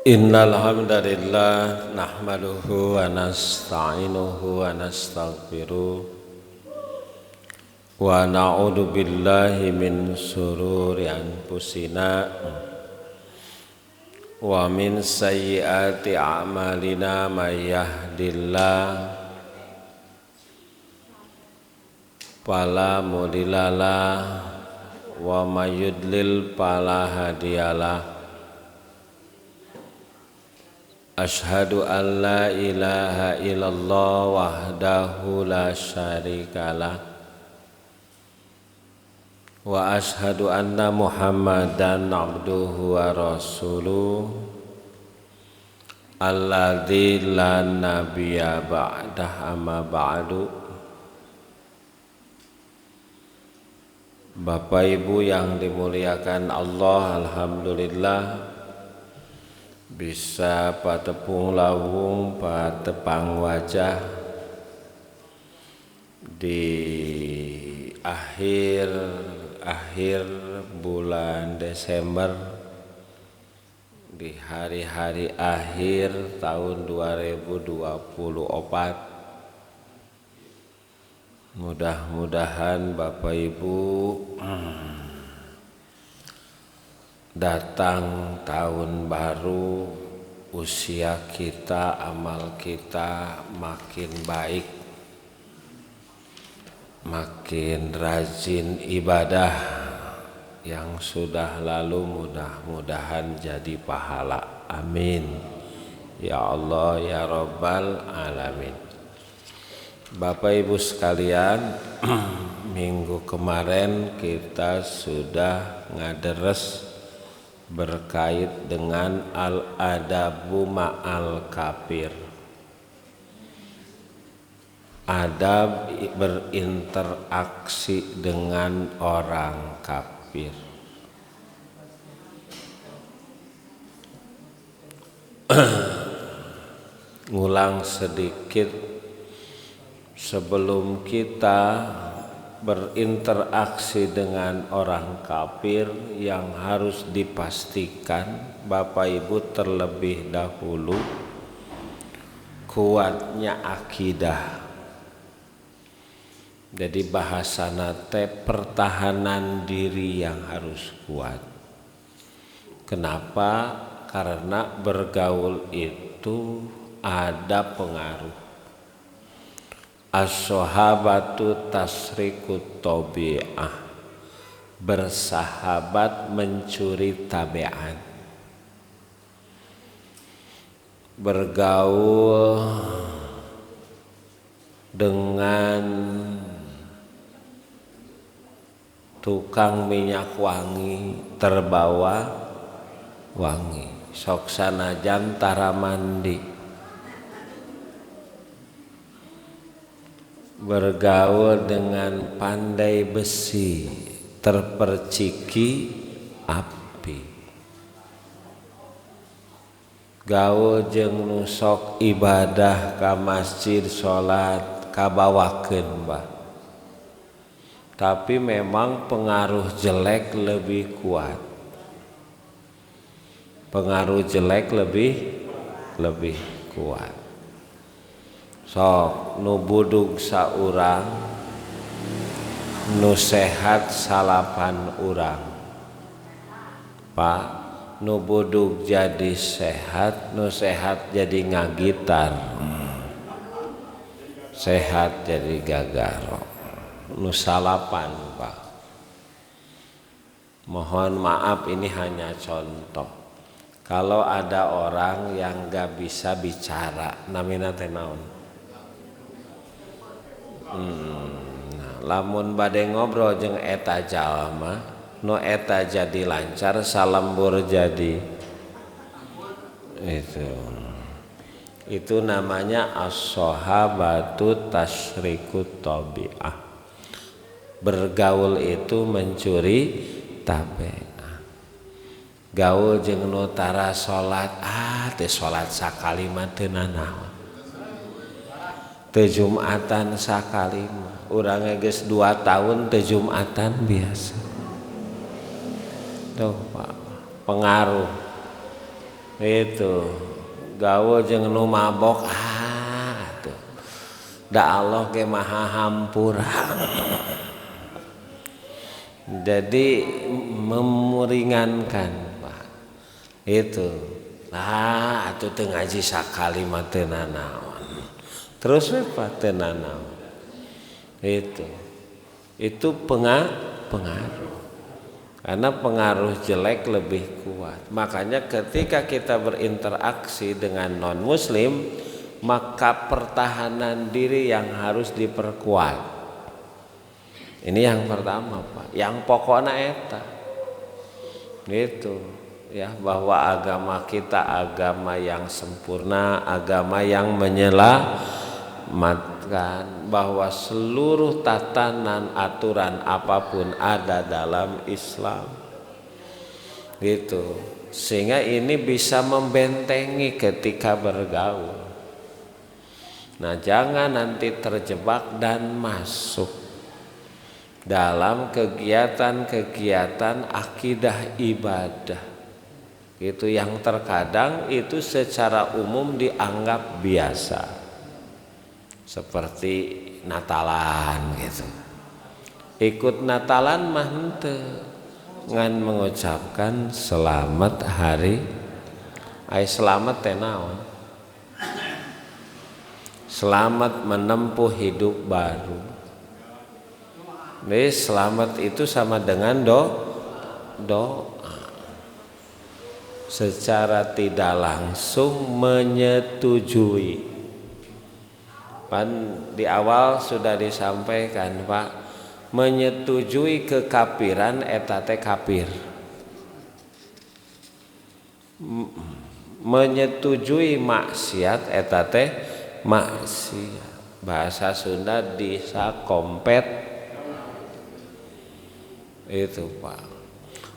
Innal hamdalillah nahmaduhu wa nasta'inuhu wa nastaghfiruh wa na'udzu billahi min shururi anfusina wa min sayyiati a'malina may yahdihillahu fala mudhillalah wa may yudlil fala hadiyalah. Ashhadu an la ilaha illallah wahdahu la syarikalah wa ashhadu anna Muhammadan abduhu wa rasuluh alladzi la nabiyya ba'dah amma ba'du. Bapak Ibu yang dimuliakan Allah, alhamdulillah bisa patepung lawung patepang wajah di akhir bulan Desember, di hari-hari akhir tahun 2024. Mudah-mudahan Bapak Ibu datang tahun baru, usia kita, amal kita makin baik, makin rajin ibadah yang sudah lalu, mudah-mudahan jadi pahala. Amin ya Allah ya Rabbal alamin. Bapak Ibu sekalian, minggu kemarin kita sudah ngaderes berkait dengan al-adabu ma'al kafir, adab berinteraksi dengan orang kafir. Ngulang sedikit, sebelum kita berinteraksi dengan orang kafir, yang harus dipastikan Bapak Ibu terlebih dahulu kuatnya akidah. Jadi bahasana teh pertahanan diri yang harus kuat. Kenapa? Karena bergaul itu ada pengaruh. As-sahabatu tasrikut tabi'ah, bersahabat mencuri tabiat. Bergaul dengan tukang minyak wangi terbawa wangi, sok sanajan tara mandi. Bergaul dengan pandai besi terperciki api. Gaul jeung nu sok ibadah ka masjid, salat kabawakeun bah. Tapi memang pengaruh jelek lebih kuat. Pengaruh jelek lebih kuat. Sok nu budug saurang, nu sehat salapan urang. Pak, nu budug jadi sehat, nu sehat jadi ngagitar, sehat jadi gagaro. Nu salapan Pak. Mohon maaf, ini hanya contoh. Kalau ada orang yang gak bisa bicara, namina teh naon? Lamun bade ngobrol jeung eta jalma, nu eta jadi lancar, salembur jadi itu namanya as-sahabatu tasrikut tabi'ah. Bergaul itu mencuri tabi'ah. Gaul jeung nu tara salat, teh salat sakali mah teu nanaon. Teu Jumatan sakali mah. Urang geus 2 tahun teu Jumatan biasa. Tuh Pak, pengaruh itu gaul jeung nu mabok tuh da Allah ge maha hampura. Jadi memeringankan Pak itu atuh teu ngaji sakali mah teu nanaon terus we Pak teu nanaon itu pengaruh karena pengaruh jelek lebih kuat. Makanya ketika kita berinteraksi dengan non muslim maka pertahanan diri yang harus diperkuat. Ini yang pertama Pak, yang pokoknya eta gitu ya, bahwa agama kita agama yang sempurna, agama yang menyelamatkan, bahwa seluruh tatanan aturan apapun ada dalam Islam gitu, sehingga ini bisa membentengi ketika bergaul. Nah jangan nanti terjebak dan masuk dalam kegiatan-kegiatan akidah ibadah itu yang terkadang itu secara umum dianggap biasa, seperti Natalan gitu. Ikut Natalan mah henteu ngan mengucapkan selamat hari selamat teh naon? Selamat menempuh hidup baru. Jadi selamat itu sama dengan doa. Secara tidak langsung menyetujui. Pan di awal sudah disampaikan Pak, menyetujui kekafiran eta teh kafir. Menyetujui maksiat eta teh maksiat. Bahasa Sunda disakompet itu Pak.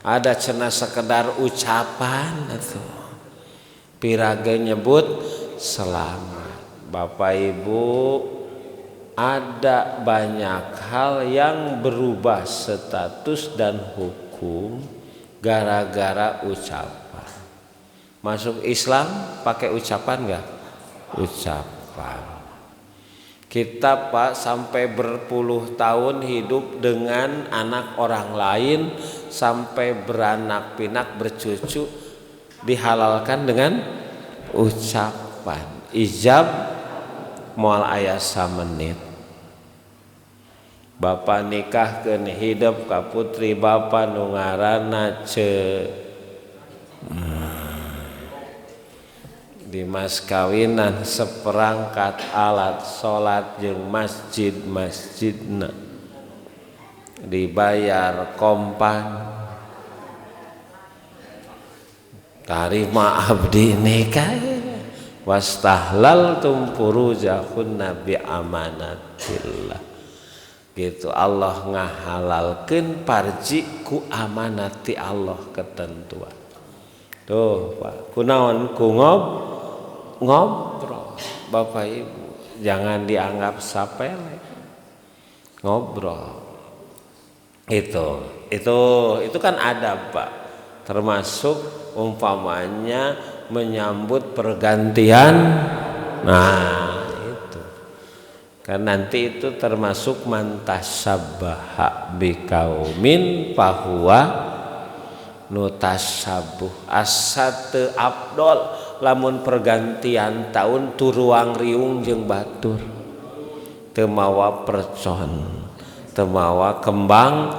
Ada cenah sekedar ucapan atau pirage nyebut selamat. Bapak Ibu, ada banyak hal yang berubah status dan hukum gara-gara ucapan. Masuk Islam pakai ucapan enggak? Ucapan. Kita Pak sampai berpuluh tahun hidup dengan anak orang lain, sampai beranak pinak bercucu dihalalkan dengan ucapan. Ijab moal aya samenit. Bapak nikahkeun hidup ka putri bapak nu ngaranna di mas kawinan seperangkat alat salat jeung masjidna dibayar kompan. Tarima abdi nikah wastahlaltum furujahunna bi amanatillah gitu. Allah ngahalalkeun parji ku amanati Allah ketentuan. Tuh Pak, kunaon ku ngobrol. Bapak Ibu jangan dianggap sepele. Ngobrol itu kan adab Pak, termasuk umpamanya menyambut pergantian. Nah itu kan nanti itu termasuk mantasabbaha biqaumin fahuwa nutasyabuh. Asate abdol lamun pergantian tahun turuang riung jeung batur, teu mawa percon, teu mawa kembang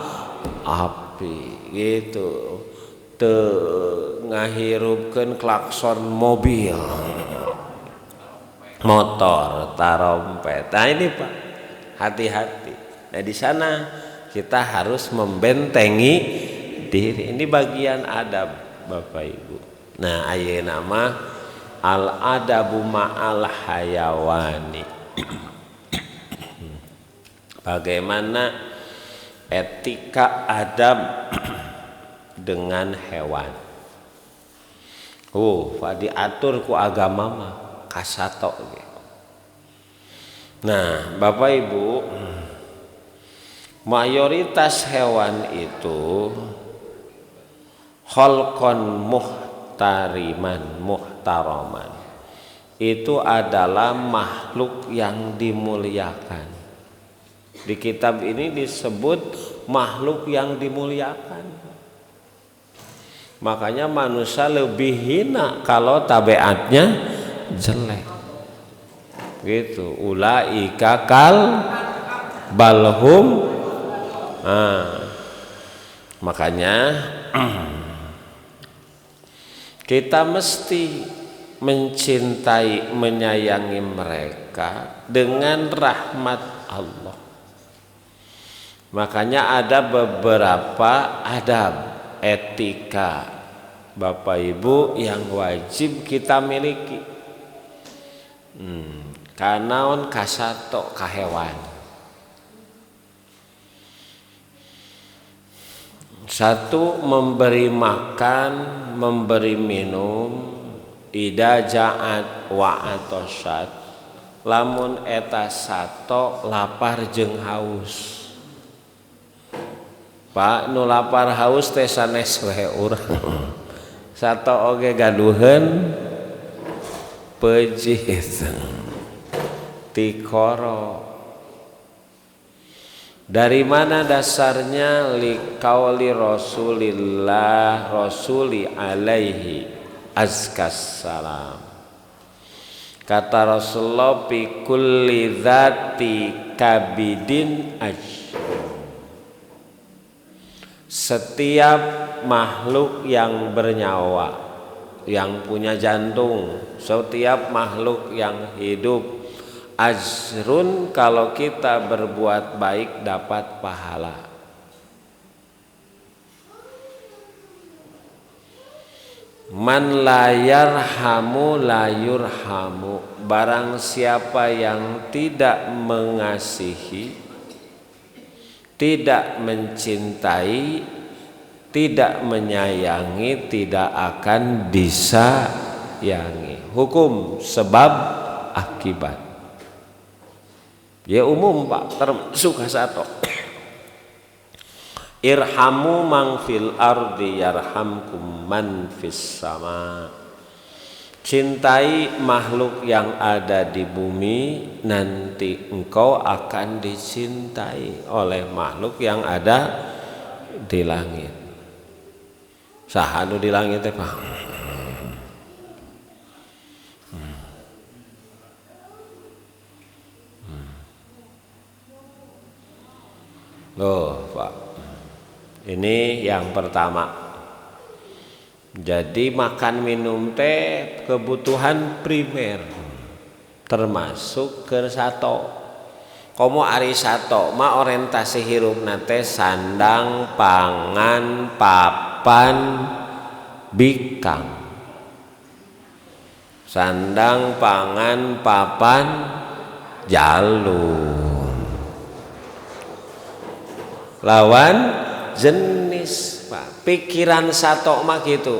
api gitu, teu ngahirupkeun klakson mobil motor tarompet. Nah ini Pak, hati-hati. Nah di sana kita harus membentengi diri. Ini bagian adab Bapak Ibu. Nah ayeuna mah al adabu ma'al hayawani. Bagaimana etika adab dengan hewan. Diatur ku agama mah kasato gitu. Nah Bapak Ibu, mayoritas hewan itu khalqan muhtaraman, itu adalah makhluk yang dimuliakan. Di kitab ini disebut makhluk yang dimuliakan. Makanya manusia lebih hina kalau tabiatnya jelek. Gitu. Ulaika kal balhum. Makanya kita mesti mencintai, menyayangi mereka dengan rahmat Allah. Makanya ada beberapa adab, etika Bapak Ibu yang wajib kita miliki. Kanaon kasato ka hewan. Satu, memberi makan, memberi minum, ida ja'at wa atosat, lamun eta sato lapar jeung haus. Pak nu lapar haus teh sanes we urang. Sato oge gaduheun pejih tikoro. Dari mana dasarnya? Liqauli Rasulillah Rasuli alaihi azkas salam. Kata Rasulullah, fi kulli dzati kabidin setiap makhluk yang bernyawa, yang punya jantung, setiap makhluk yang hidup, ajrun, kalau kita berbuat baik dapat pahala. Man la yarhamu la yurhamu, barang siapa yang tidak mengasihi, tidak mencintai, tidak menyayangi, tidak akan disayangi. Hukum sebab akibat. Ya umum Pak, termasuk satu. Irhamu man fil ardi yarhamkum man fis sama. Cintai makhluk yang ada di bumi, nanti engkau akan dicintai oleh makhluk yang ada di langit. Sahanu di langit teh Pak. Loh Pak, ini yang pertama. Jadi makan minum teh kebutuhan primer, termasuk ke sato. Komo ari sato ma orientasi hirup nate sandang, pangan, papan, bikang. Sandang, pangan, papan, jalur. Lawan jenis Pak. Pikiran sato mah gitu.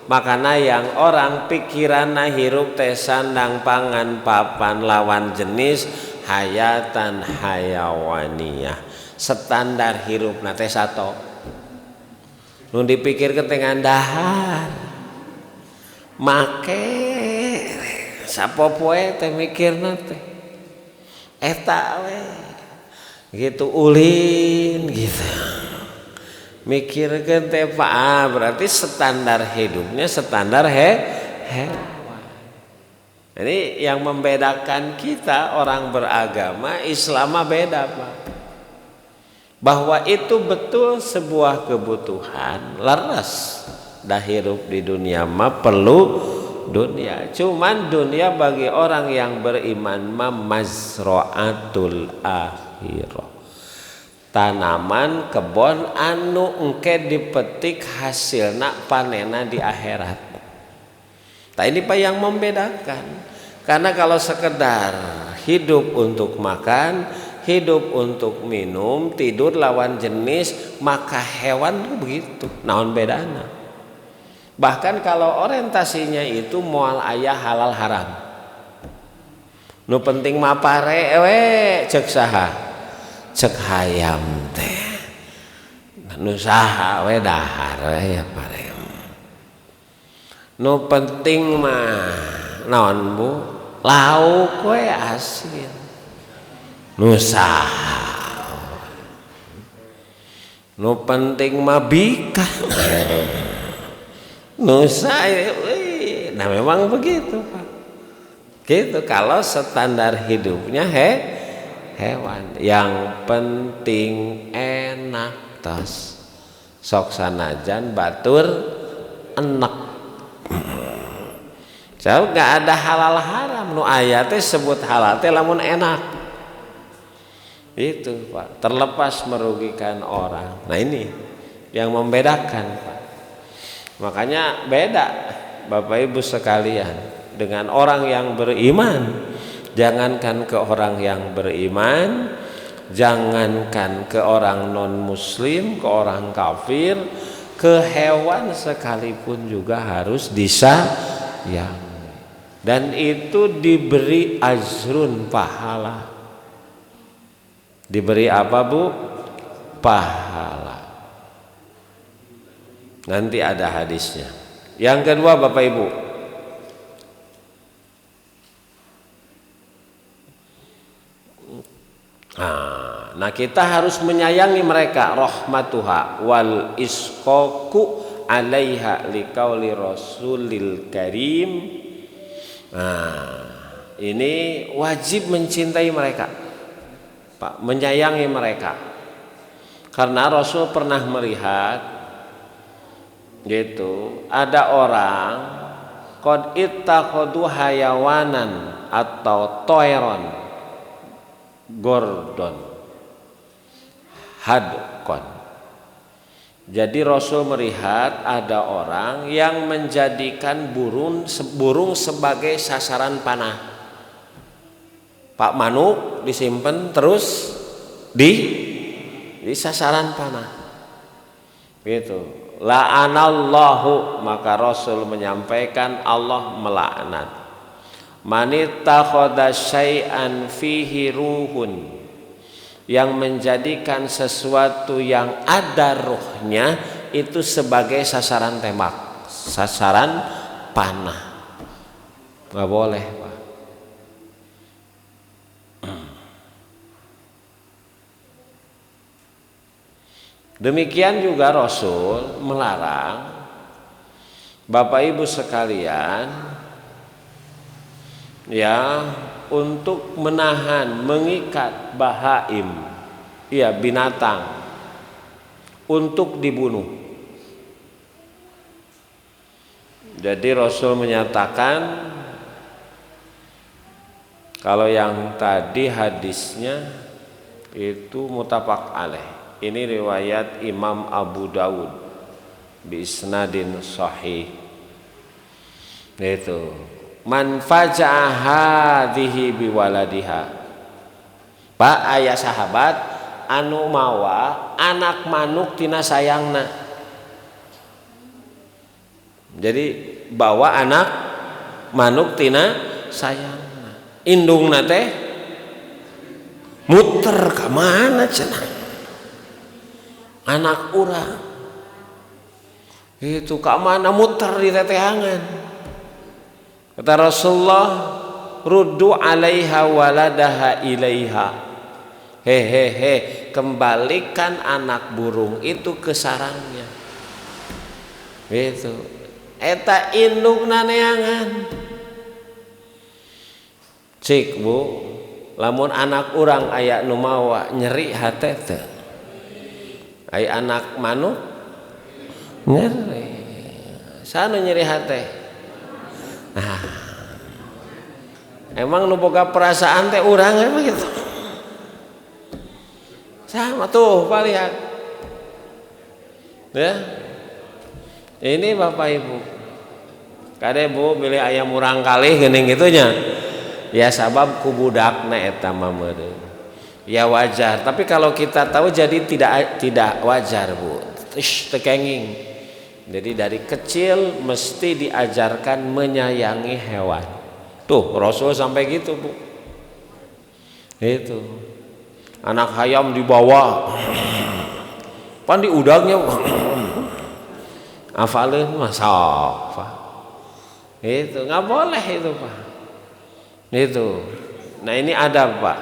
Makanya yang orang pikiran hirup teh sandang, pangan, papan, lawan jenis hayatan hayawaniyah. Standar hirup teh sato. Nu dipikir ketengan dahar. Make sapopoe teh mikirna teh eta we. Gitu ulin gitu, mikirkan teh Pak, berarti standar hidupnya standar hewan. Jadi yang membedakan kita orang beragama Islam beda Pak, bahwa itu betul sebuah kebutuhan laras dah hidup di dunia mah perlu dunia, cuman dunia bagi orang yang beriman mah mazra'atul tanaman kebon anu engke dipetik hasilna panena di akhirat. Nah ini Pak yang membedakan. Karena kalau sekedar hidup untuk makan, hidup untuk minum, tidur lawan jenis, maka hewan begitu. Naon bedana? Bahkan kalau orientasinya itu moal ayah halal haram. Nu penting mapare cek saha? Cek hayam teh nu saha we dahar we ya parem. Nu penting mah naon Bu? Lauk we asin. Nu saha? Nu penting mah bika. Nu sae nah memang begitu Pak. Gitu kalau standar hidupnya hewan. Yang penting enak tos. Sok sanajan batur enak. Jauh gak ada halal haram nu aya teh sebut halal teh lamun enak. Itu Pak, terlepas merugikan orang. Nah ini yang membedakan Pak. Makanya beda Bapak Ibu sekalian dengan orang yang beriman. Jangankan ke orang yang beriman, jangankan ke orang non muslim, ke orang kafir, ke hewan sekalipun juga harus disayang. Dan itu diberi ajrun pahala. Diberi apa Bu? Pahala. Nanti ada hadisnya. Yang kedua Bapak Ibu, nah kita harus menyayangi mereka. Rahmatuha wal isqaqu alaiha liqauli rasulil karim. Nah, ini wajib mencintai mereka, Pak, menyayangi mereka. Karena Rasul pernah melihat gitu, ada orang qad ittakhadhu hayawanan atau toeron gordon hadqon. Jadi Rasul melihat ada orang yang menjadikan burung sebagai sasaran panah. Pak manuk disimpan terus di sasaran panah. Gitu. La'anallahu, maka Rasul menyampaikan Allah melaknat. Manittakhadha syai'an fihi ruhun, yang menjadikan sesuatu yang ada ruhnya itu sebagai sasaran tembak, sasaran panah. Nggak boleh Pak. Demikian juga Rasul melarang Bapak Ibu sekalian ya untuk menahan, mengikat bahaim, ya binatang untuk dibunuh. Jadi Rasul menyatakan kalau yang tadi hadisnya itu muttafaq alaih. Ini riwayat Imam Abu Dawud bi isnadin sahih. Itu man faja'a hadhihi biwaladiha. Pak aya sahabat anu mawa anak manuk tina sayangna. Jadi bawa anak manuk tina sayangna. Indungna teh muter ka mana cenah? Anak urang. Itu ka mana muter di teteangan. Kata Rasulullah, ruddu alaiha waladaha ilaiha. Hehehe, kembalikan anak burung itu ke sarangnya. Itu. Eta indukna neangan. Cik Bu, lamun anak urang aya nu mawa nyeri hate teh. Aya anak manuk nyeri. Sana nyeri hate. Nah, emang nu boga perasaan teh urang emang gitu. Sama tuh, Pak lihat. Ya. Ini Bapak Ibu. Kade Bu pilih ayam urang kalih geuning gitunya. Ya sabab ku budakna eta mah meureun. Ya wajar, tapi kalau kita tahu jadi tidak wajar Bu. Tekenging. Jadi dari kecil mesti diajarkan menyayangi hewan. Tuh Rasul sampai gitu Bu. Itu anak hayam dibawa, pan di udangnya, afalin masa apa? Itu nggak boleh itu Pak. Itu. Nah ini adab Pak.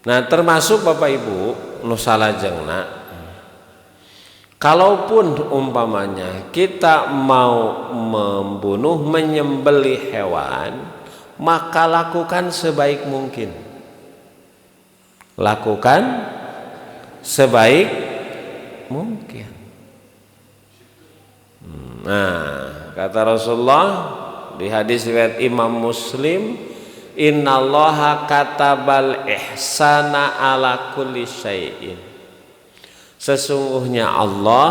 Nah termasuk Bapak Ibu nu salajengna, kalaupun umpamanya kita mau membunuh menyembelih hewan, maka lakukan sebaik mungkin. Lakukan sebaik mungkin. Nah kata Rasulullah di hadis riwayat Imam Muslim, innallaha katabal ihsana ala kulli syai'in. Sesungguhnya Allah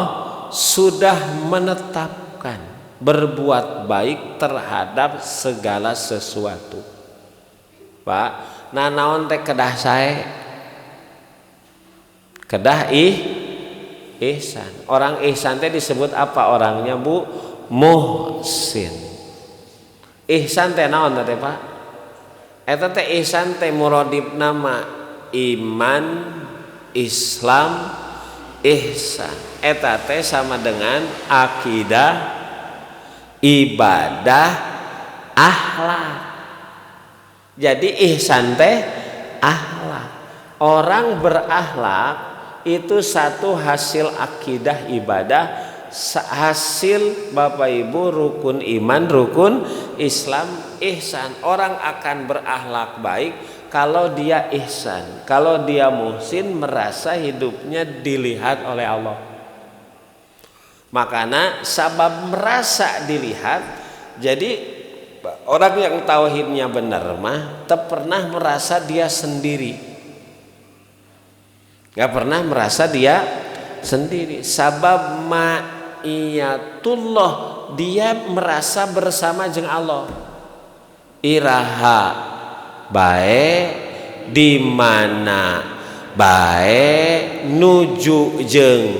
sudah menetapkan berbuat baik terhadap segala sesuatu. Pak, nah naon teh kedah sae? Kedah ihsan. Orang ihsan teh disebut apa orangnya Bu? Muhsin. Ihsan teh naon teh Pak? Eta teh ihsan teh muradib nama iman, Islam, ihsan. Eta teh sama dengan akidah, ibadah, akhlak. Jadi ihsan teh akhlak. Orang berakhlak itu satu hasil akidah ibadah, hasil Bapak Ibu rukun iman, rukun Islam, ihsan. Orang akan berakhlak baik kalau dia ihsan, kalau dia muhsin, merasa hidupnya dilihat oleh Allah. Makanya sabab merasa dilihat, jadi orang yang tauhidnya benar mah tak pernah merasa dia sendiri, gak pernah merasa dia sendiri. Sabab ma'iyatullah, dia merasa bersama jeung Allah. Iraha bae di mana bae nuju jeung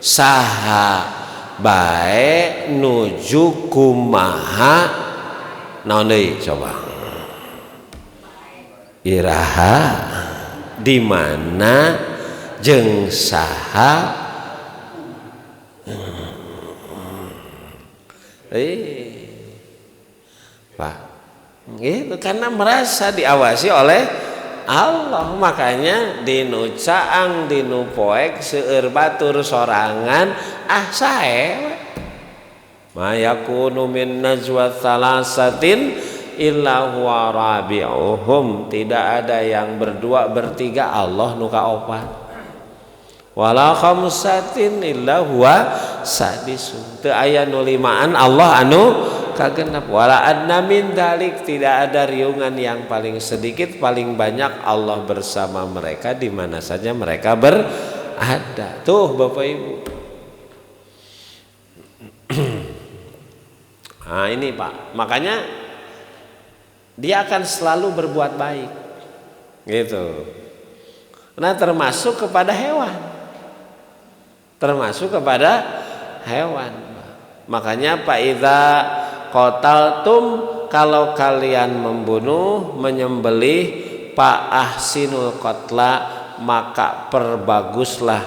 saha bae nuju kumaha. Naon deui coba? Iraha di mana jeung saha Pak, gitu, karena merasa diawasi oleh Allah. Makanya dinu caang dinu poek seueur batur sorangan sae mayakunu min najwa thalatsatin illa huwa rabi'uhum. Tidak ada yang berdua bertiga Allah nu kaopat. Wala khamsatin illa huwa sadisum. Teu aya nu limaan Allah anu kagenep. Wala adna min dalik, tidak ada riungan yang paling sedikit paling banyak Allah bersama mereka di mana saja mereka berada. Tuh Bapak Ibu. Nah ini Pak, makanya dia akan selalu berbuat baik gitu. Nah termasuk kepada hewan, termasuk kepada hewan. Makanya Pak idza qataltum, kalau kalian membunuh menyembelih, Pak ahsinul qatla, maka perbaguslah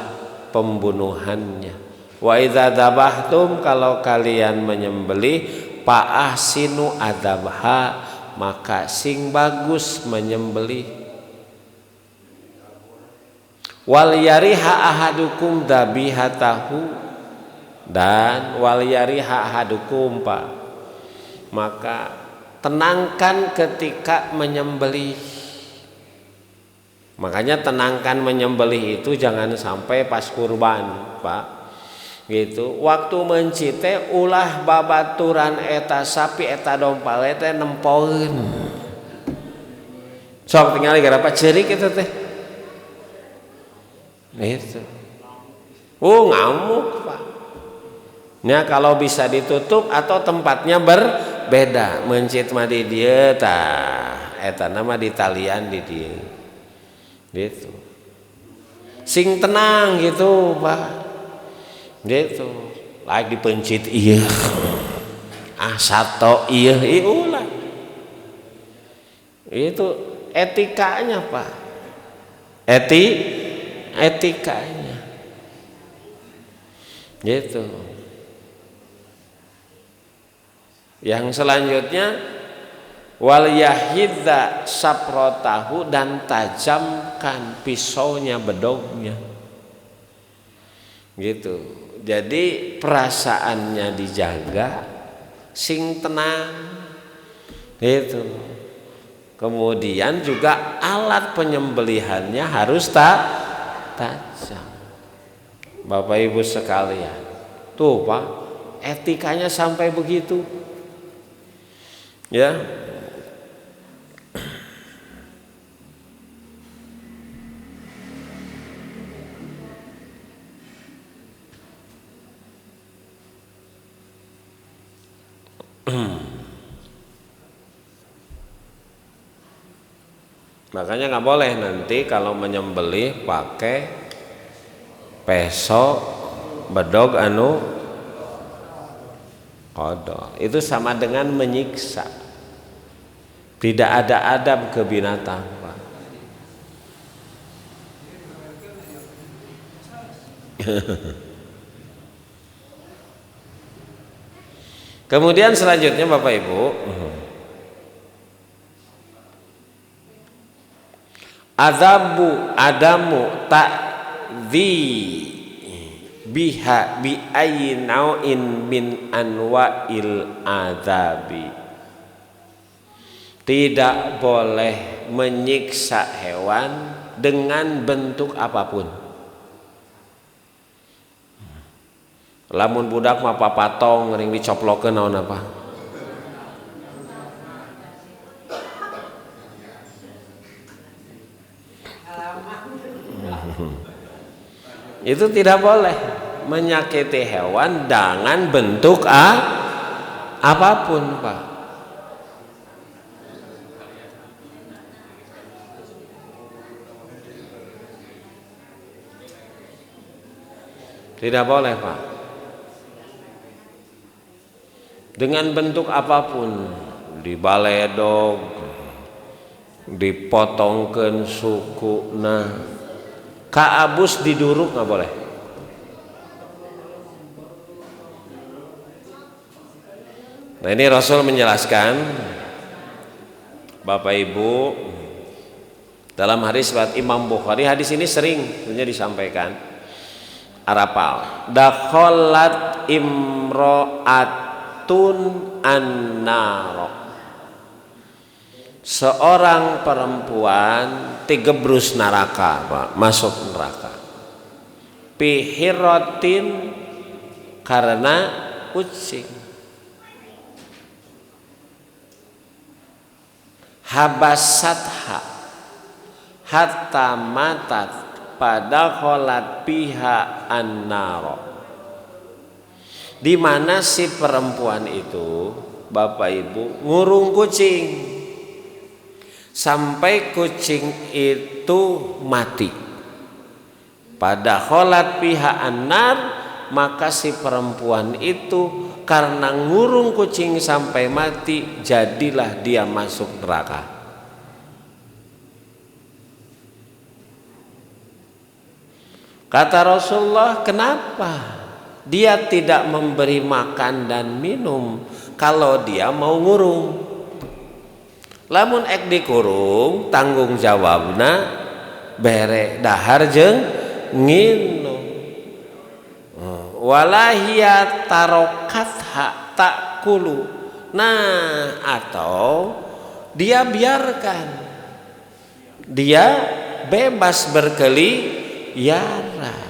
pembunuhannya. Wa idza dzabahtum, kalau kalian menyembelih, Pak ahsinu adzabha, maka sing bagus menyembelih. Wal yariha ahadukum dzabihatahu, dan wal yariha ahadukum Pak, maka tenangkan ketika menyembelih. Makanya tenangkan menyembelih itu jangan sampai pas kurban Pak gitu. Waktu mencite ulah babaturan eta sapi eta dompal eta nempoeun. Sok tinggal garapa ceurik eta teh. Itu. Ngamuk Pak. Nah kalau bisa ditutup atau tempatnya berbeda. Mencit mah di dieu tah, eta nama di talian di dieu. Gitu. Sing tenang gitu Pak. Gitu. Laik dipencit ieu. Sato ieu ulah. Itu etikanya Pak. etikanya. Gitu. Yang selanjutnya wal yahidza saprotahu, dan tajamkan pisaunya, bedognya. Gitu. Jadi perasaannya dijaga, sing tenang. Gitu. Kemudian juga alat penyembelihannya harus tajam. Bapak Ibu sekalian, tuh Pak, etikanya sampai begitu. Ya. Makanya nggak boleh nanti kalau menyembelih pakai pesok, bedog anu kodok. Itu sama dengan menyiksa. Tidak ada adab ke binatang, Pak. Kemudian selanjutnya Bapak Ibu, adamu ta'dzi biha bi ayyi nau'in min anwa'il adzabi. Tidak boleh menyiksa hewan dengan bentuk apapun. Lamun budak mah papatong ring dicoplokeun naon apa? Itu tidak boleh menyakiti hewan dengan bentuk apapun, Pak. Tidak boleh, Pak. Dengan bentuk apapun, dibaledog, dipotongkeun sukuna, kaabus diduruk nggak boleh. Nah ini Rasul menjelaskan, Bapak Ibu, dalam hadis riwayat Imam Bukhari. Hadis ini sering sebenarnya disampaikan. Arapal, dakholat imro'atun an-naro. Seorang perempuan tigebrus neraka, Pak, masuk neraka. Pihirotin, karena kucing. Habasatha hatta matat, pada kholat piha an-naro. Di mana si perempuan itu, Bapak Ibu, ngurung kucing sampai kucing itu mati. Pada kholat piha an-nar, maka si perempuan itu karena ngurung kucing sampai mati, jadilah dia masuk neraka. Kata Rasulullah, kenapa dia tidak memberi makan dan minum kalau dia mau ngurung? Lamun ek dikurung, tanggung jawabna bere dahar jeung nginum. Walahia tarokatha takulu. Nah, atau dia biarkan, dia bebas berkeliaran.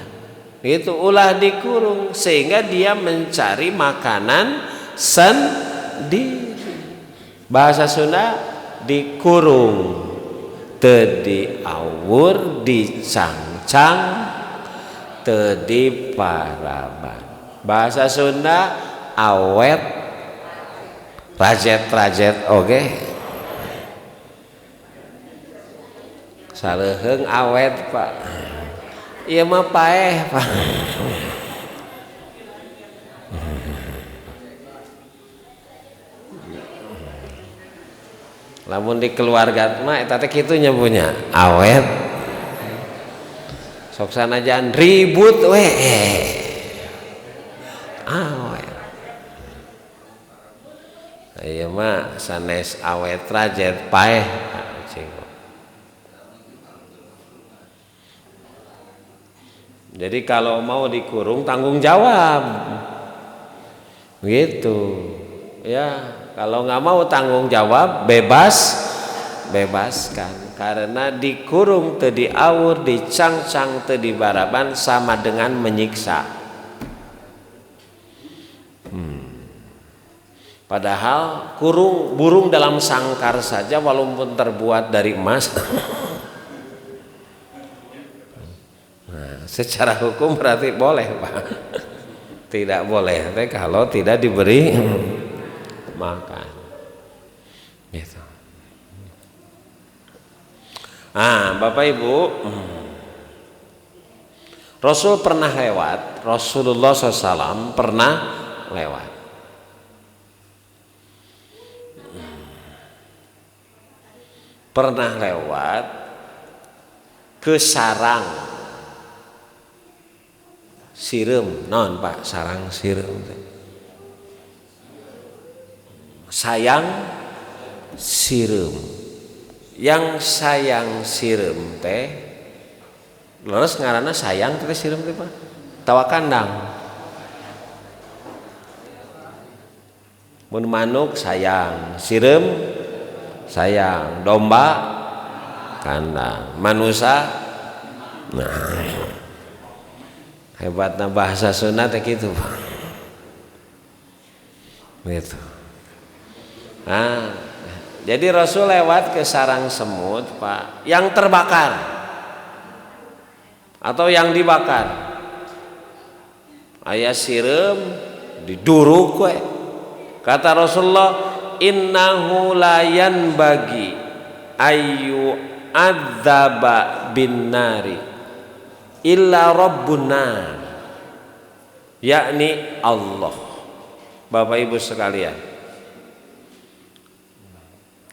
Itu ulah dikurung sehingga dia mencari makanan sendiri. Bahasa Sunda dikurung, teu diawur, dicangcang, teu diparaban. Bahasa Sunda awet, rajet-rajet oge. Saleuheung awet, Pak. Ieu mah paeh, Pak. Lamun di keluarga mah eta teh kitu nyebutnya awet. sok sanajan ribut we ieu mah sanes awet rajet paeh. Jadi kalau mau dikurung tanggung jawab gitu ya. Kalau nggak mau tanggung jawab bebaskan, karena dikurung teu diaur, dicangcang teu dibaraban sama dengan menyiksa. Padahal kurung burung dalam sangkar saja walaupun terbuat dari emas nah, secara hukum berarti boleh Pak. Tidak boleh kalau tidak diberi makan gitu. Bapak Ibu, Rasul pernah lewat, Rasulullah SAW pernah lewat. Pernah lewat ke sarang sireum. Non Pak, sarang sireum sayang sireum. Yang sayang sireum teh leres ngaranna sayang teh sireum teh Pak, tawa kandang. Mun manuk sayang, sireum sayang, domba kandang, manusia nah hebatna bahasa Sunda teh kitu Pak. Gitu. Jadi Rasul lewat ke sarang semut Pak, yang terbakar atau yang dibakar. Aya sireum diduruk we. Kata Rasulullah, innahu layan bagi ayu adzaba bin nari illa rabbun nar, yakni Allah. Bapak Ibu sekalian,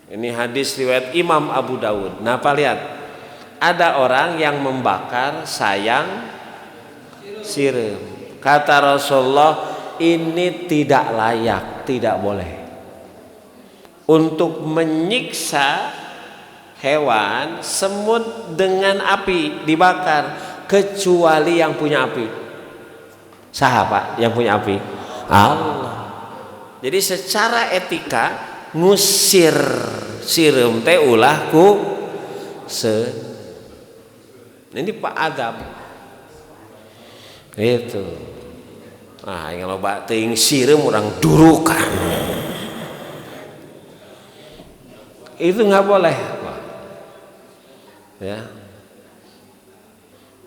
ini hadis riwayat Imam Abu Dawud. Nah Pak lihat, ada orang yang membakar sayang sireum. Kata Rasulullah, ini tidak layak, tidak boleh untuk menyiksa hewan semut dengan api dibakar, kecuali yang punya api. Saha Pak yang punya api? Allah. Jadi secara etika ngusir sireum teh ulah ku ini Pak adab itu. Yang loba teuing sireum urang durukan. Itu nggak boleh Pak. Ya.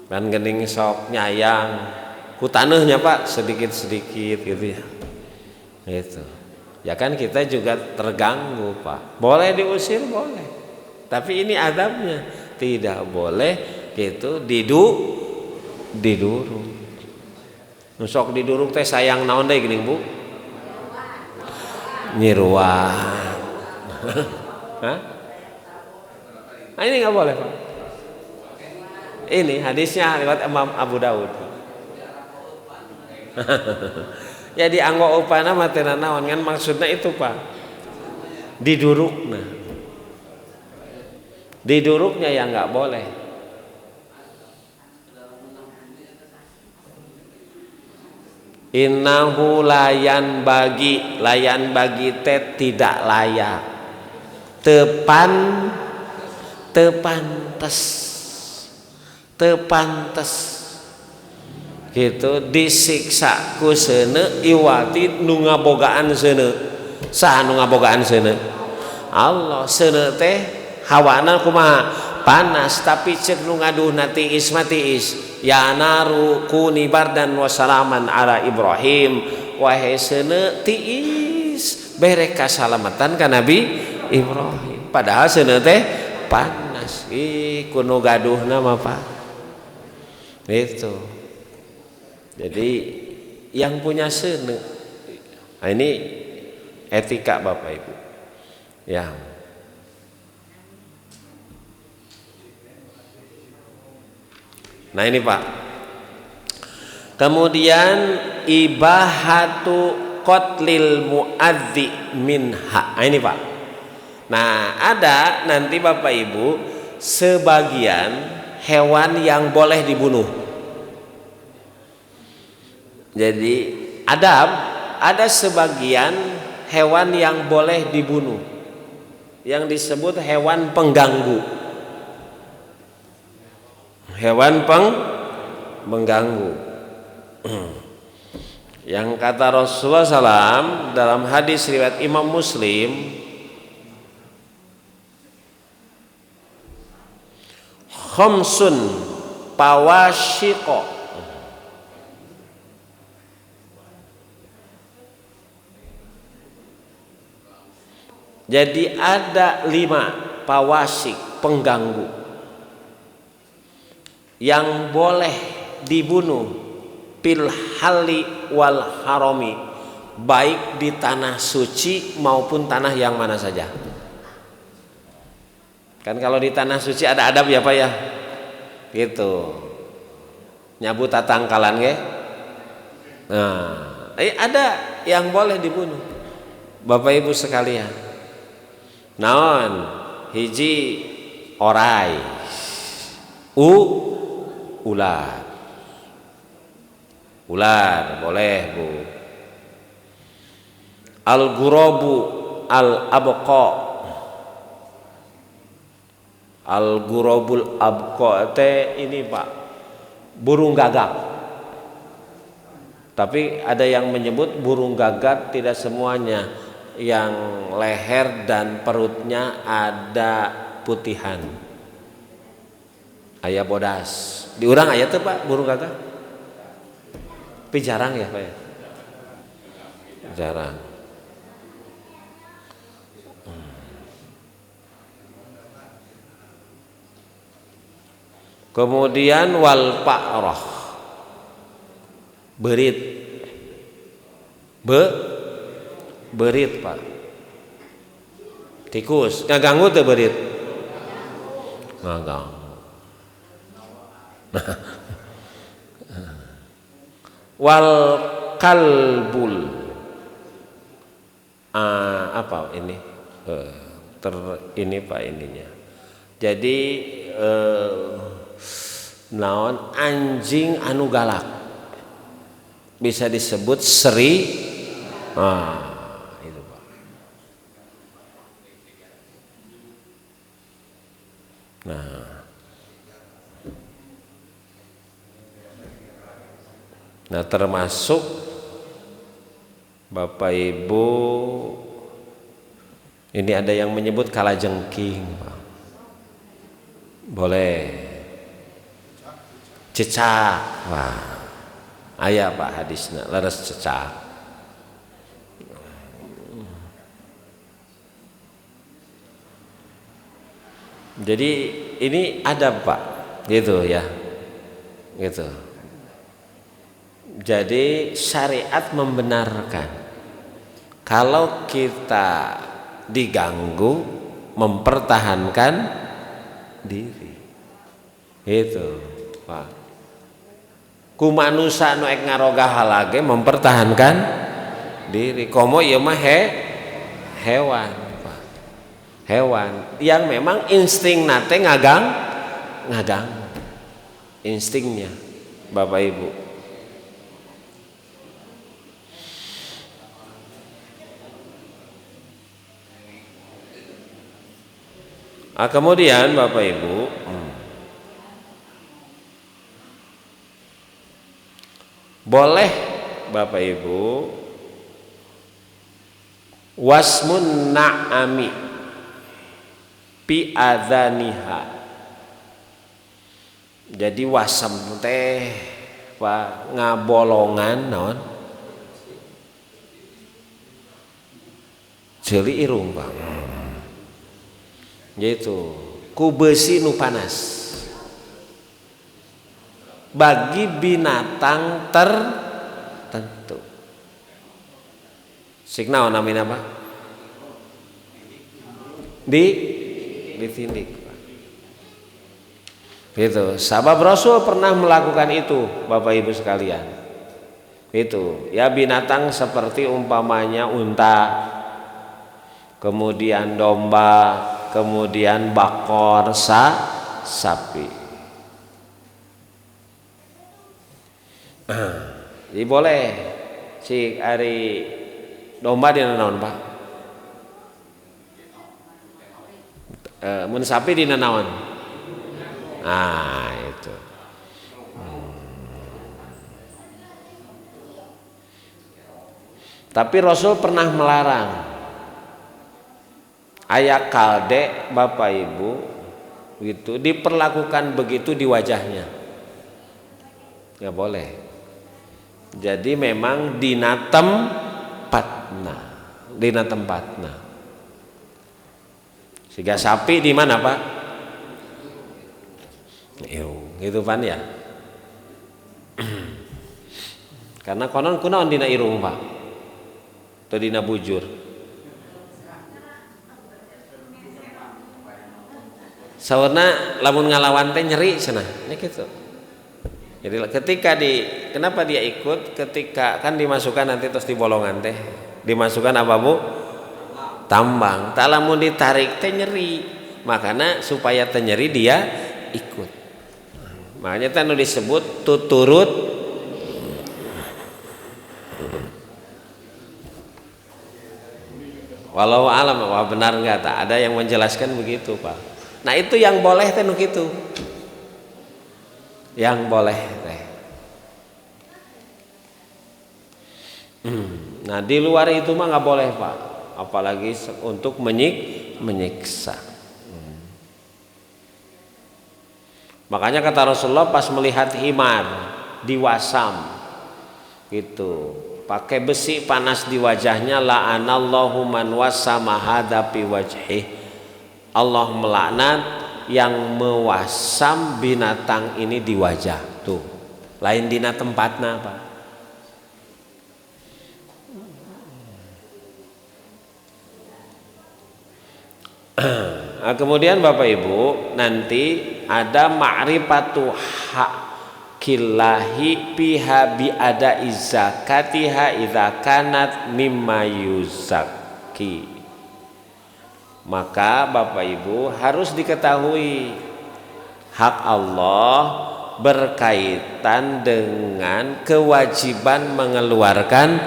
Kan geuning sok nyayang ku taneuhnya Pak sedikit-sedikit gitu ya. Itu. Ya kan kita juga terganggu Pak. Boleh diusir boleh. Tapi ini adabnya tidak boleh gitu diduruk. Nusok diduruk teh sayang naon deui geuning Bu? Nyiruah. Hah? Ini nggak boleh Pak. Ini hadisnya lewat Imam Abu Dawud. Ya dianggo upana mah teu naon kan maksudnya itu Pak. Didurukna. Diduruknya yang nggak boleh. Innahu layan bagi teh tidak layak, tepantes gitu disiksa ku seuneu iwati nu ngabogaan seuneu. Saha nu ngabogaan seuneu? Allah. Seuneu teh hawana kumaha? Panas, tapi cek nu ngaduhna tiis mah tiis. Ya naru kuni bardan wa salaman ala Ibrahim. Wahai seuneu tiis bere kasalamatan ka Nabi Ibrahim. Padahal seuneu teh panas. Kuno gaduhna mah Pak. Itu. Jadi yang punya seuneu. Nah, ini etika Bapak Ibu. Ya. Nah ini Pak. Kemudian ibahatu qatlil muadzi minha. Nah ini Pak. Nah ada nanti Bapak Ibu sebagian hewan yang boleh dibunuh. Jadi ada sebagian hewan yang boleh dibunuh, yang disebut hewan pengganggu. Hewan mengganggu. Yang kata Rasulullah SAW dalam hadis riwayat Imam Muslim, khamsun pawashiqo, jadi ada 5 pawasik pengganggu yang boleh dibunuh fil halli wal harami, baik di tanah suci maupun tanah yang mana saja. Kan kalau di tanah suci ada adab ya Pak ya, gitu, nyabut tatangkalan ge. Nah, ada yang boleh dibunuh Bapak Ibu sekalian. Naon hiji orai, ular boleh Bu. Al-ghurabu al-abqa, al-ghurabul abqa teh ini Pak, burung gagak. Tapi ada yang menyebut burung gagak tidak semuanya, yang leher dan perutnya ada putihan, aya bodas. Di urang aya tuh Pak burung gagak, tapi jarang ya Pak ya, jarang. Kemudian wal pa'rah, berit, berit Pak, tikus ngaganggu teu berit? Ngaganggu. Wal kalbul, apa ini? Ini Pak ininya. Jadi naon anjing anu galak bisa disebut seri. Itu Pak. Nah termasuk Bapak Ibu ini ada yang menyebut kalajengking Pak. Boleh. Cecak. Wah, aya Pak hadisna leres cecak. Jadi ini ada Pak, gitu ya, gitu. Jadi syariat membenarkan kalau kita diganggu mempertahankan diri, itu Pak. Kumanusa nu ek ngarogaha lage mempertahankan diri. Komo ieu mah hewan Pak. Hewan yang memang insting nate ngagang instingnya Bapak Ibu. Kemudian Bapak Ibu, boleh Bapak Ibu wasmun na'ami pi adzaniha. Jadi wasem teh Pak ngabolongan naon ceuli irung Pak, gitu ku beusi nu panas bagi binatang tertentu. Signaon namina Pak? Ditindik Pak. Itu sabab Rasul pernah melakukan itu, Bapak Ibu sekalian. Itu ya, binatang seperti umpamanya unta, kemudian domba, kemudian bakor, sapi. Jadi boleh si ari domba dina naon Pak? Mun sapi dina naon? Nah itu. Tapi Rasul pernah melarang. Ayak kalde Bapak Ibu gitu diperlakukan begitu di wajahnya. Nggak boleh. Jadi memang dina tempatna. Siga sapi di mana Pak? Gitu pan ya. Karena konon kunaon dina irung Pak. Atau dina bujur. Sawarna lamun ngalawan teh nyeri cenah. Nya kitu. Jadi ketika kenapa dia ikut, ketika kan dimasukkan nanti terus di bolongan teh dimasukkan apa Bu? Tambang. Tak lamun ditarik teh nyeri, makanya supaya teh nyeri dia ikut. Makanya teh nu disebut tuturut. Walau alam, wah benar nggak? Tak ada yang menjelaskan begitu Pak. Nah itu yang boleh teh nu kitu. Yang boleh teh. Nah di luar itu mah nggak boleh Pak, apalagi untuk menyiksa. Makanya kata Rasulullah pas melihat himar diwasam gitu, pakai besi panas di wajahnya, la'anallahu man wasama hadza fi wajhi. Allah melaknat yang mewasam binatang ini di wajah. Tuh lain dina tempatna Pak. Nah, kemudian Bapak Ibu nanti ada ma'rifatu haqillahi biha bi ada izakatiha idza kanat mimma yuzakki. Maka Bapak Ibu harus diketahui hak Allah berkaitan dengan kewajiban mengeluarkan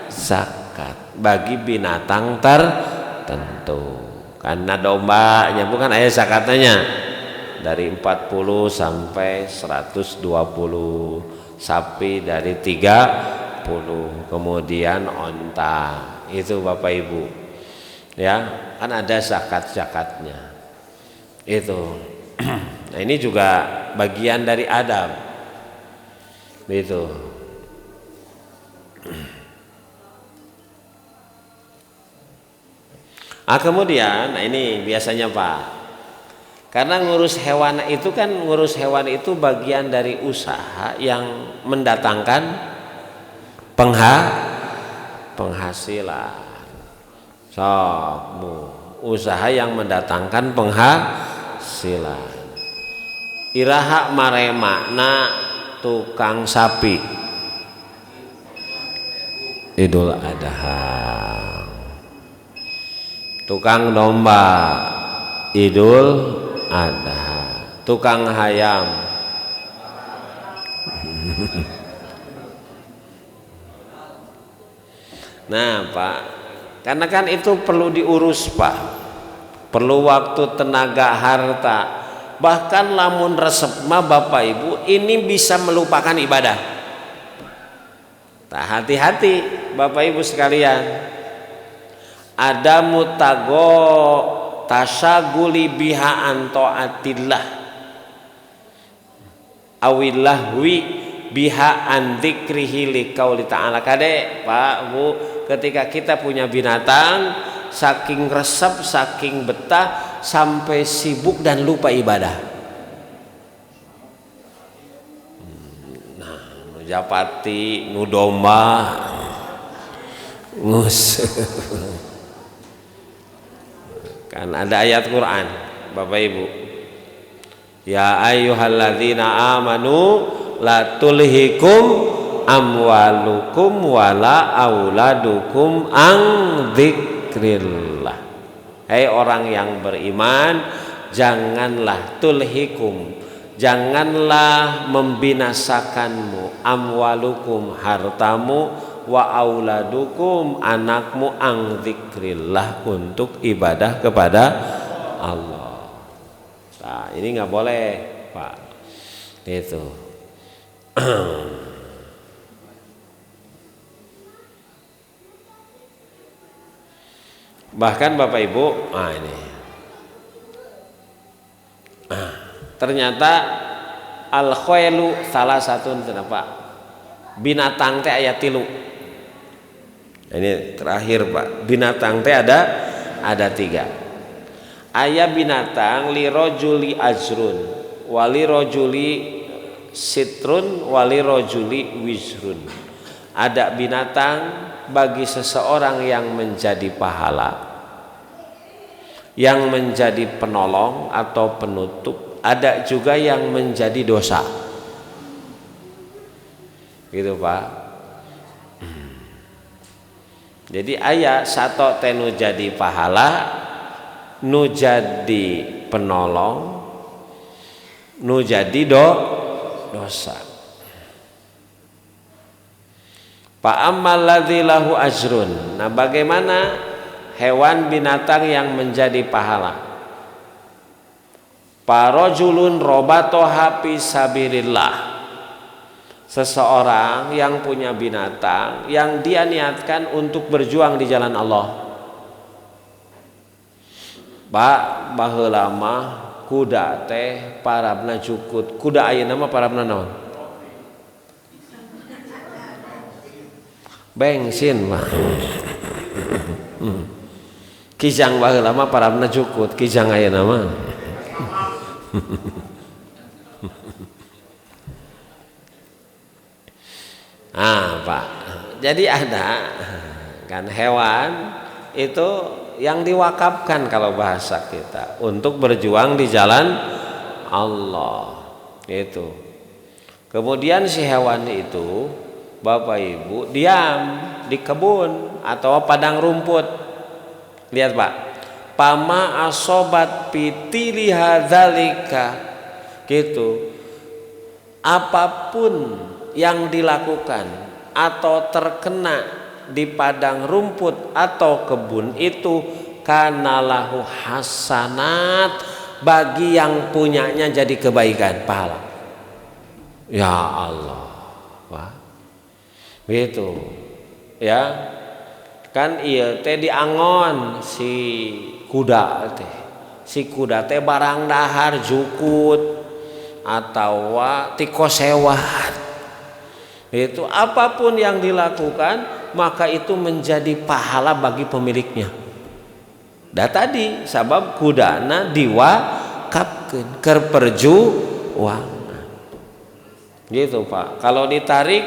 zakat bagi binatang tertentu. Karena dombanya bukan ayat zakatnya dari 40 sampai 120, sapi dari 30, kemudian onta. Itu Bapak Ibu. Ya, kan ada zakat-zakatnya. Itu. Nah, ini juga bagian dari adab. Itu. Kemudian, nah ini biasanya Pak. Karena ngurus hewan itu bagian dari usaha yang mendatangkan penghasilan. Usaha yang mendatangkan penghasilan. Iraha maremakna tukang sapi Idul Adha, tukang domba Idul Adha, tukang hayam nah Pak, karena kan itu perlu diurus Pak, perlu waktu, tenaga, harta. Bahkan lamun resep mah Bapak Ibu ini bisa melupakan ibadah. Nah, hati-hati Bapak Ibu sekalian. Ada mutago tasaguli biha antaatillah awillahwi biha an dzikrihi liqauli ta'ala. Kade Pak Bu, ketika kita punya binatang, saking resep, saking betah sampai sibuk dan lupa ibadah. Nah, nu japati, nu domba, kan ada ayat Quran Bapak Ibu, Ya ayyuhalladzina amanu la tulhikum amwalukum wala auladukum an dzikrillah. Hai orang yang beriman, janganlah tulhikum, janganlah membinasakanmu, amwalukum hartamu, wa auladukum anakmu, an dzikrillah untuk ibadah kepada Allah. Nah, ini nggak boleh, Pak. Itu. Bahkan Bapak Ibu, ini ternyata al khailu salah satu Pak binatang teh aya 3. Ini terakhir Pak, binatang teh ada 3. Aya binatang li rojuli ajrun, wali rojuli sitrun, wali rojuli wizrun. Ada binatang bagi seseorang yang menjadi pahala, yang menjadi penolong atau penutup, ada juga yang menjadi dosa. Gitu Pak. Jadi aya sato teh nu jadi pahala, nu jadi penolong, nu jadi dosa. Fa ammal ladzi lahu ajrun. Nah, bagaimana hewan binatang yang menjadi pahala? Parajulun robatoha fi sabilillah. Seseorang yang punya binatang yang dia niatkan untuk berjuang di jalan Allah. Pak baheula mah kuda teh parabna cukut. Kuda ayeuna mah parabna naon? Bensin mah. Kijang baheula mah parabna cukut, kijang ayeuna mah. Pak. Jadi ada kan hewan itu yang diwakafkan kalau bahasa kita untuk berjuang di jalan Allah. Itu. Kemudian si hewan itu Bapak Ibu diam di kebun atau padang rumput. Lihat Pak. Pama asobat pitili hadzalika. Gitu. Apapun yang dilakukan atau terkena di padang rumput atau kebun itu kanalahu hasanat, bagi yang punyanya jadi kebaikan, pahala. Ya Allah. Wah. Gitu. Ya. Kan ieu teh diangon si kuda teh. Si kuda teh barang dahar jukut atau tikosewat. Itu apapun yang dilakukan maka itu menjadi pahala bagi pemiliknya. Da tadi sabab kudana diwakafkeun keur perjuangan. Gitu Pak. Kalau ditarik,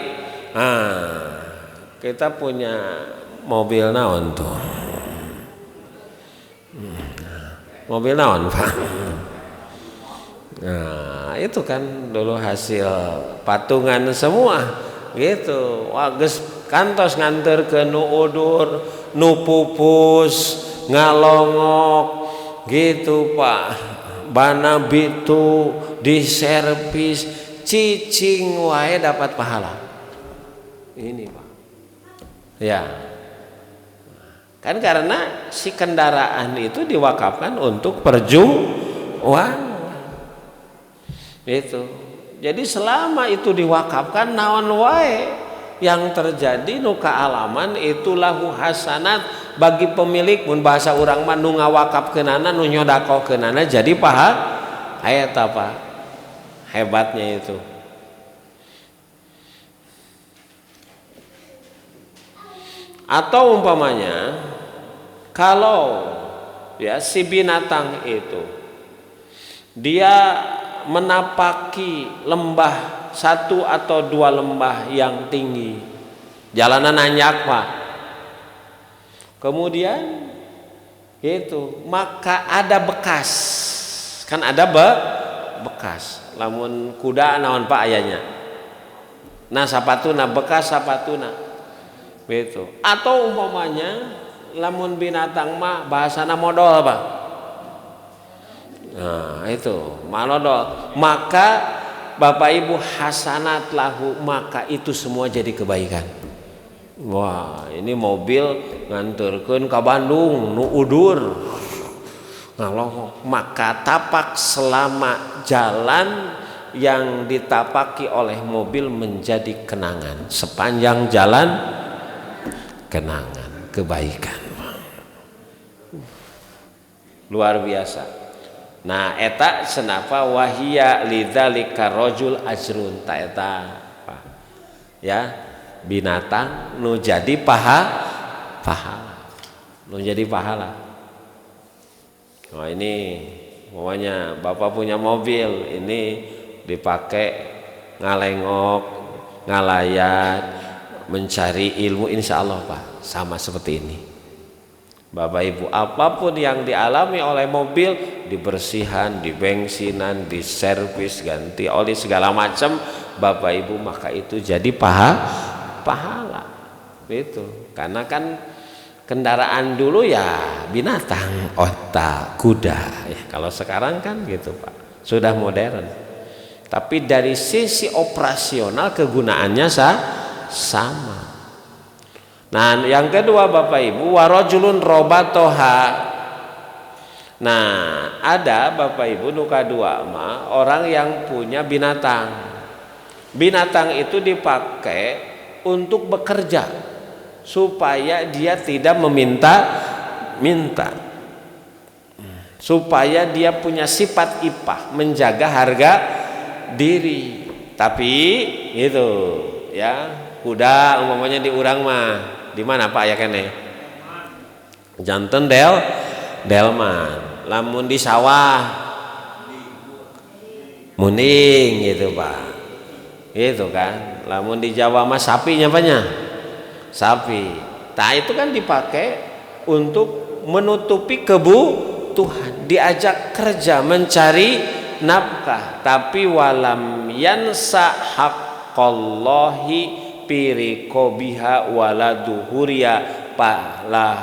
kita punya mobil naon tuh? Mobil naon Pak? Nah, itu kan dulu hasil patungan semua. Gitu. Wah geus kantos nganterkeun nu udur, nu pupus, ngalongok gitu Pak. Bana bitu diservis, cicing wae dapat pahala. Ini Pak. Ya. Kan karena si kendaraan itu diwakafkan untuk perjuangan. Itu. Jadi selama itu diwakafkan naon wae yang terjadi nu kaalaman itu lahu hasanat bagi pemilik, mun bahasa urang mah nu ngawakafkeunana nu nyodakokeunana jadi pahala. Aya eta Pak. Hebatnya itu. Atau umpamanya kalau ya si binatang itu dia menapaki lembah 1 atau 2 lembah yang tinggi, jalanan nanjak Pak. Kemudian gitu, maka ada bekas, kan ada bekas. Lamun kuda naon Pak ayanya? Nah sapatuna bekas sapatuna. Begitu. Atau umpamanya lamun binatang mah bahasana modal Pak. Nah itu malodol. Maka Bapak Ibu hasanat lahu, maka itu semua jadi kebaikan. Wah ini mobil nganturkeun ka Bandung nu udur ngalongok, maka tapak selama jalan yang ditapaki oleh mobil menjadi kenangan sepanjang jalan, kenangan kebaikan luar biasa. Nah eta senapa wahia lidzalika rajul ajrun ta eta ya binatang nu jadi pahala nu jadi pahala. Nah ini pokoknya Bapak punya mobil ini dipakai ngalengok ngalayat mencari ilmu, insya Allah Pak sama seperti ini. Bapak Ibu apapun yang dialami oleh mobil, dibersihan, dibensinan, diservis, ganti oli segala macam Bapak Ibu, maka itu jadi pahala itu. Karena kan kendaraan dulu ya binatang, onta, kuda ya. Kalau sekarang kan gitu Pak sudah modern, tapi dari sisi operasional kegunaannya sama. Nah yang kedua Bapak Ibu warajulun robatoha. Nah ada Bapak Ibu nuka dua mah orang yang punya binatang. Binatang itu dipakai untuk bekerja supaya dia tidak meminta-minta, supaya dia punya sifat ipah, menjaga harga diri. Tapi itu ya kuda umpamanya di urang mah di mana Pak ya kene janten delman, lamun di sawah muning gitu Pak. Itu kan lamun di Jawa mah sapi nyapanya sapi. Nah itu kan dipakai untuk menutupi kebutuhan, diajak kerja mencari nafkah, tapi walam yansa haqqallahi pirikobiha waladuhuria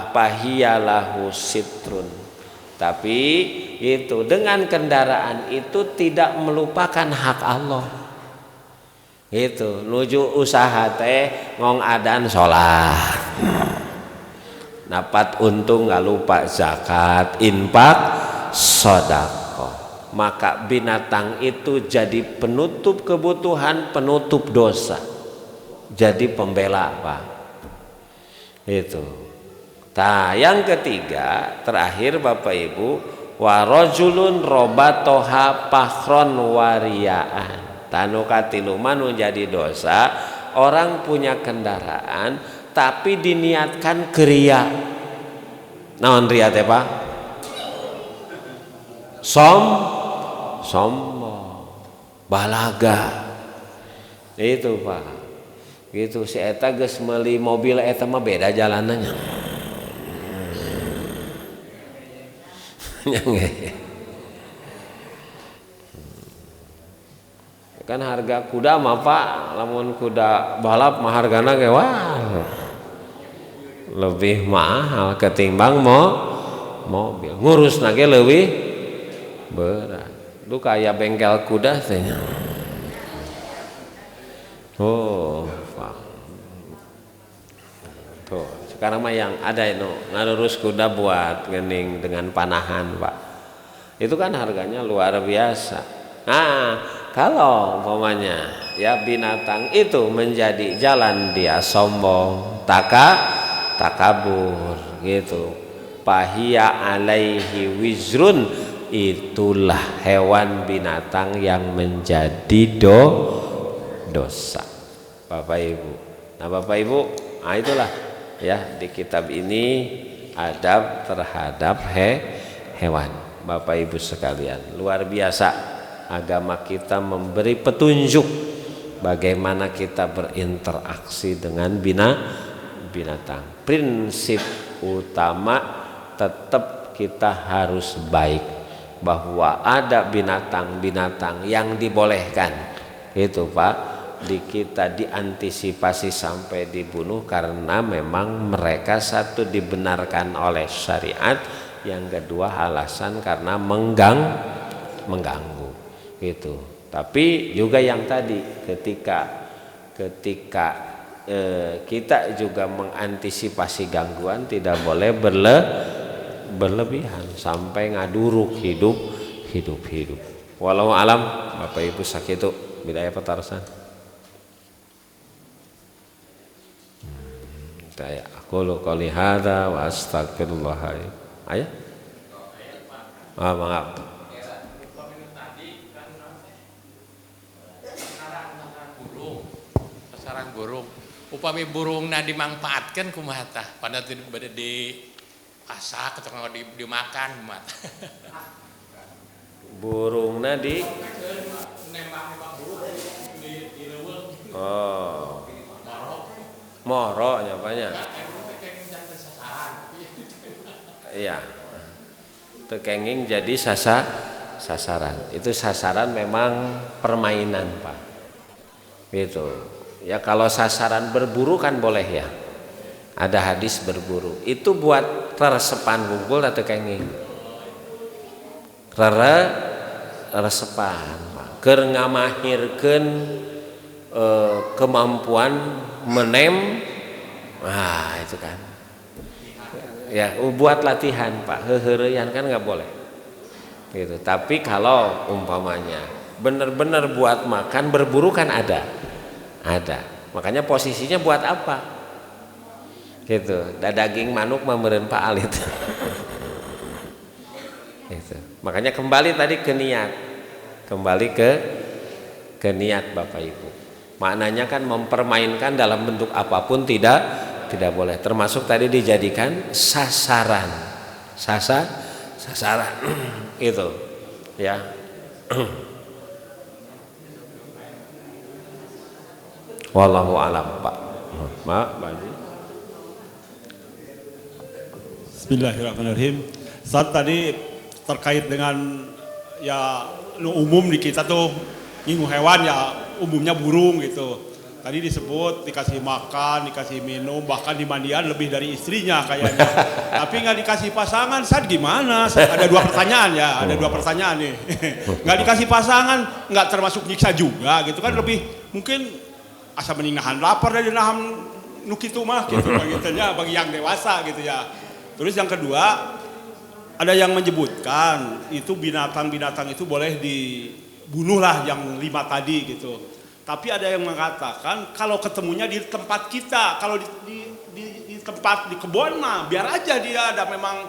pahiyalahu sitrun. Tapi itu dengan kendaraan itu tidak melupakan hak Allah. Itu nuju usaha teh ngong adan sholat, dapat untung nggak lupa zakat, infak, sedekah. Maka binatang itu jadi penutup kebutuhan, penutup dosa, jadi pembela Pak. Itu. Nah yang ketiga terakhir Bapak Ibu warajulun robatoha pakhron wariyaan. Tanu katilu manu jadi dosa orang punya kendaraan tapi diniatkan keria. Naon ria teh Pak? Sombong, balaga. Itu Pak. Gitu si eta geus meuli mobil eta mah beda jalanannya. Kan harga kuda mah Pak, lamun kuda balap mah hargana ge wah lebih mahal ketimbang mobil. Ngurusna ge leuwih berat. Lu kayak bengkel kuda teh. Oh, Pak. Tuh, sekarang mah yang ada itu ngalurus kuda buat ngening dengan panahan, Pak. Itu kan harganya luar biasa. Nah, kalau umpamanya ya binatang itu menjadi jalan dia sombong, takabur gitu. Pahiya alaihi wizrun, itulah hewan binatang yang menjadi dosa. Bapak Ibu. Nah, Bapak Ibu, nah itulah ya di kitab ini adab terhadap hewan. Bapak Ibu sekalian, luar biasa. Agama kita memberi petunjuk bagaimana kita berinteraksi dengan binatang. Prinsip utama tetap kita harus baik bahwa ada binatang-binatang yang dibolehkan itu Pak, di kita diantisipasi sampai dibunuh karena memang mereka satu dibenarkan oleh syariat, yang kedua alasan karena mengganggu gitu. Tapi juga yang tadi ketika kita juga mengantisipasi gangguan, tidak boleh berlebihan sampai ngaduruk hidup. Walau alam Bapak Ibu sakitu bidaya petarasan. Aku lu qouli hadza wa astagfirullah. Aya? Maaf. Sarang burung. Upami burungna dimanfaatkan kumaha tah? Pada di asak atau dimakan kumaha? Burungna di nembak burung di leuweung. Oh. Moro nyapanya. Iya. Tekenging jadi sasaran. Itu sasaran memang permainan, Pak. Gitu. Ya kalau sasaran berburu kan boleh ya. Ada hadis berburu. Itu buat resepan bungkul atau kenging. Resepan, Pak. Keur ngamahirkeun kemampuan menem. Nah, itu kan. Ya, buat latihan, Pak. Heureuyan kan nggak boleh. Gitu. Tapi kalau umpamanya benar-benar buat makan berburu kan ada. Makanya posisinya buat apa? Gitu. Daging manuk memberen Pak Alit. Gitu. Makanya kembali tadi ke niat. Kembali ke niat Bapak Ibu. Maknanya kan mempermainkan dalam bentuk apapun tidak boleh. Termasuk tadi dijadikan sasaran. Sasaran. Itu. Ya. Wallahu alam, Pak. Bismillahirrahmanirrahim. Saat tadi terkait dengan ya umum di kita tuh nyinggung hewan ya umumnya burung gitu. Tadi disebut dikasih makan, dikasih minum, bahkan dimandian lebih dari istrinya kayaknya. Tapi nggak dikasih pasangan, saat gimana? Ada dua pertanyaan nih. Nggak dikasih pasangan, nggak termasuk nyiksa juga gitu kan, lebih mungkin asa meningahan lapar dari nahan nu kitu mah gitu bagitanya bagi yang dewasa gitu ya. Terus yang kedua, ada yang menyebutkan itu binatang-binatang itu boleh dibunuh lah yang 5 tadi gitu. Tapi ada yang mengatakan kalau ketemunya di tempat kita, kalau di tempat di kebun mah biar aja dia ada memang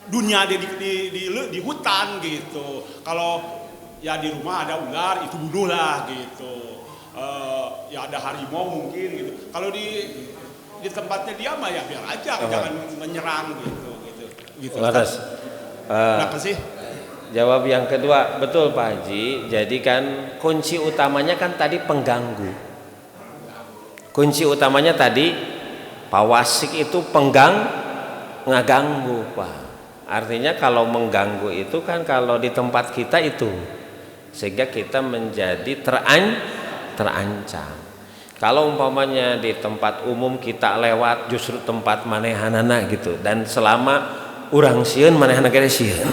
dunia di hutan gitu. Kalau ya di rumah ada ular itu bunuhlah gitu. Ya ada harimau mungkin gitu. Kalau di tempatnya dia mah ya biar aja, jangan menyerang gitu. Laras. Kenapa sih? Jawab yang kedua, betul Pak Haji. Jadi kan kunci utamanya kan tadi pengganggu. Kunci utamanya tadi pawasik itu ngaganggu, Pak. Artinya kalau mengganggu itu kan kalau di tempat kita itu, sehingga kita menjadi terancam. Kalau umpamanya di tempat umum kita lewat justru tempat manehanana gitu, dan selama urang sieun manehana ge sieun.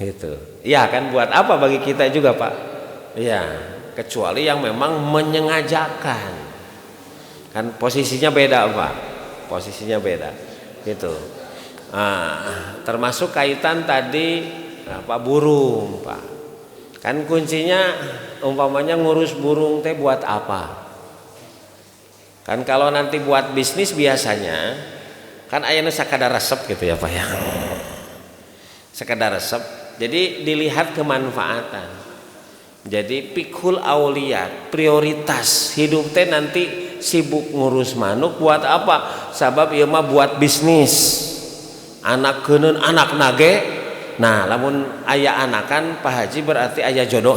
Gitu. Ya kan buat apa bagi kita juga, Pak? Ya, kecuali yang memang menyengajakan. Kan posisinya beda, Pak. Posisinya beda. Gitu. Termasuk kaitan tadi burung, Pak. Kan kuncinya umpamanya ngurus burung teh buat apa? Kan kalau nanti buat bisnis biasanya kan ayeuna sakadar resep gitu ya, Pak ya. Sekadar resep. Jadi dilihat kemanfaatan. Jadi fiqhul auliyat, prioritas hidup teh nanti sibuk ngurus manuk buat apa? Sabab ieu mah buat bisnis. Anak keuneun anak nage. Nah, lamun aya anakan Pak Haji berarti aya jodoh.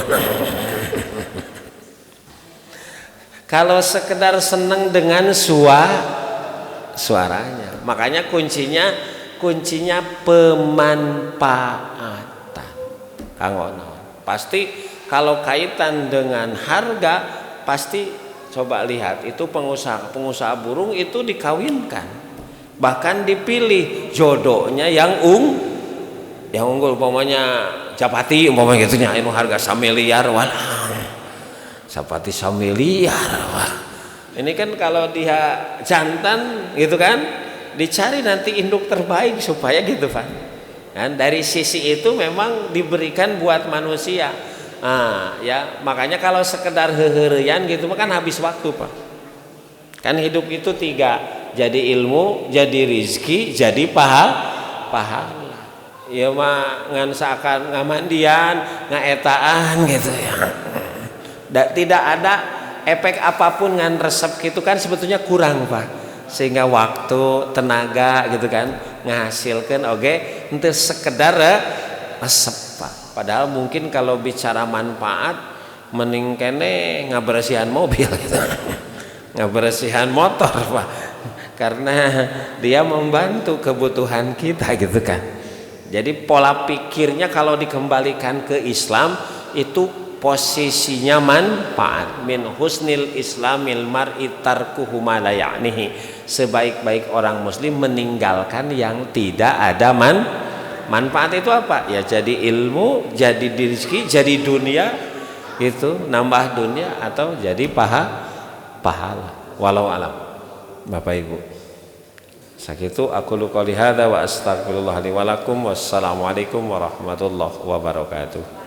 Kalau sekedar seneng dengan suaranya. Makanya kuncinya kuncinya pemanfaatan. Kanggo naon? Pasti kalau kaitan dengan harga, pasti coba lihat itu pengusaha burung itu dikawinkan, bahkan dipilih jodohnya yang unggul, umpamanya Japati umpamanya gitu nya, ini harga 1 miliar walah. Japati 1 miliar wah. Ini kan kalau dia jantan gitu kan, dicari nanti induk terbaik supaya gitu Pak. Dan dari sisi itu memang diberikan buat manusia. Nah, ya makanya kalau sekedar hehereyan gitu kan habis waktu Pak. Kan hidup itu 3, jadi ilmu, jadi rizki, jadi pahala. Ya mah ngan seakan ngamandian, ngaetaan gitu ya. Tidak ada efek apapun ngan resep gitu kan sebetulnya kurang Pak. Sehingga waktu, tenaga gitu kan ngahasilkan ente sekedar resep Pak. Padahal mungkin kalau bicara manfaat mending kene ngabersihan mobil gitu. Ngabersihan motor Pak. Karena dia membantu kebutuhan kita gitu kan. Jadi pola pikirnya kalau dikembalikan ke Islam itu posisinya manfaat. Min husnil islamil mar'i tarkuhu ma la ya'nihi. Sebaik-baik orang muslim meninggalkan yang tidak ada manfaat. Itu apa? Ya jadi ilmu, jadi rezeki, jadi dunia itu nambah dunia atau jadi pahala. Walau alam. Bapak Ibu. Sakitu aku qouli hadza wa astaghfirullah li wa lakum. Wassalamualaikum warahmatullahi wabarakatuh.